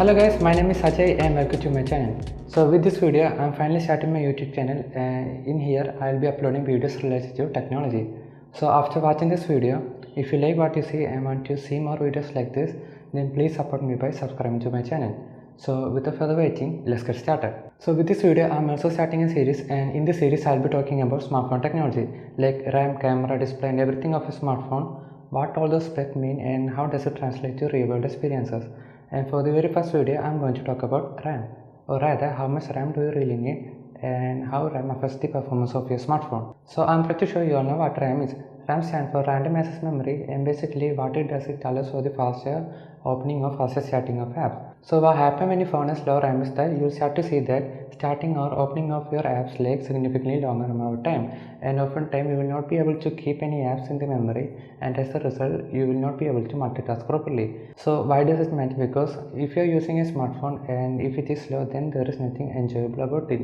Hello guys, my name is Ajay and welcome to my channel. So with this video, I'm finally starting my YouTube channel and in here I'll be uploading videos related to technology. So after watching this video, if you like what you see and want to see more videos like this, then please support me by subscribing to my channel. So without further waiting, let's get started. So with this video, I'm also starting a series, and in this series I'll be talking about smartphone technology like RAM, camera, display and everything of a smartphone, what all those specs mean and how does it translate to real world experiences. And for the very first video, I'm going to talk about RAM, or rather how much RAM do you really need and how RAM affects the performance of your smartphone. So I'm pretty sure you all know what RAM is. RAM stands for random access memory, and basically what it does, it allows for the faster opening or faster starting of apps. So what happens when your phone has low RAM is that you'll start to see that starting or opening of your apps takes significantly longer amount of time, and often time you will not be able to keep any apps in the memory, and as a result you will not be able to multitask properly. So why does it matter? Because if you're using a smartphone and if it is slow, then there is nothing enjoyable about it.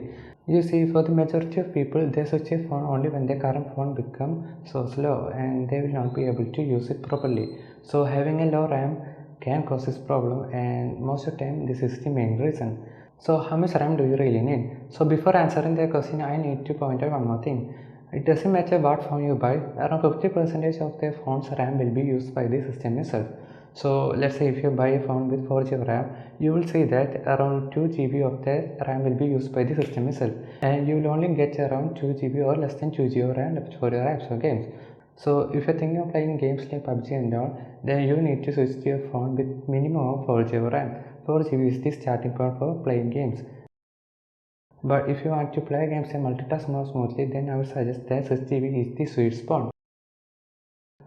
You see, for the majority of people, they switch a phone only when their current phone becomes so slow and they will not be able to use it properly. So having a low RAM can cause this problem, and most of the time this is the main reason. So how much RAM do you really need? So before answering the question, I need to point out one more thing. It doesn't matter what phone you buy, around 50% of the phone's RAM will be used by the system itself. So let's say if you buy a phone with 4GB RAM, you will see that around 2GB of the RAM will be used by the system itself, and you will only get around 2GB or less than 2GB of RAM left for your apps or games. So if you're thinking of playing games like PUBG and all, then you need to switch to your phone with minimum of 4GB RAM. 4GB is the starting point for playing games. But if you want to play games and multitask more smoothly, then I would suggest that 6GB is the sweet spot.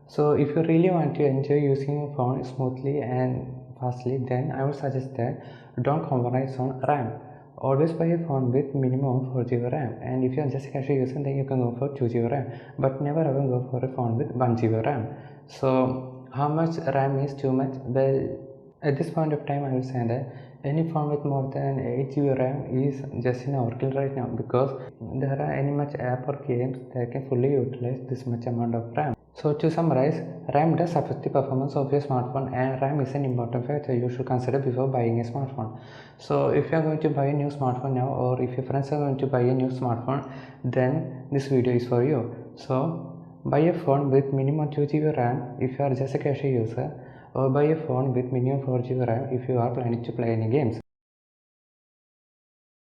So if you really want to enjoy using your phone smoothly and fastly, then I would suggest that don't compromise on RAM. Always buy a phone with minimum 4GB RAM, and if you are just casual using, then you can go for 2GB RAM, but never ever go for a phone with 1GB RAM. So how much RAM is too much? Well, at this point of time I will say that any phone with more than 8GB RAM is just in overkill right now, because there are any much app or games that can fully utilize this much amount of RAM. So to summarize, RAM does affect the performance of your smartphone, and RAM is an important factor you should consider before buying a smartphone. So if you are going to buy a new smartphone now, or if your friends are going to buy a new smartphone, then this video is for you. So buy a phone with minimum 2GB RAM if you are just a casual user, or buy a phone with minimum 4GB RAM if you are planning to play any games.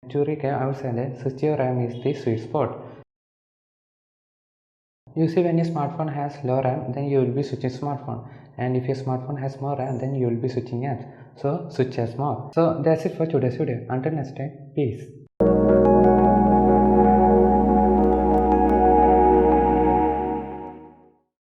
To recap, I would say that 6GB RAM is the sweet spot. You see, when your smartphone has low RAM, then you will be switching smartphone, and if your smartphone has more RAM, then you will be switching apps. So switch as more. So that's it for today's video. Until next time, peace.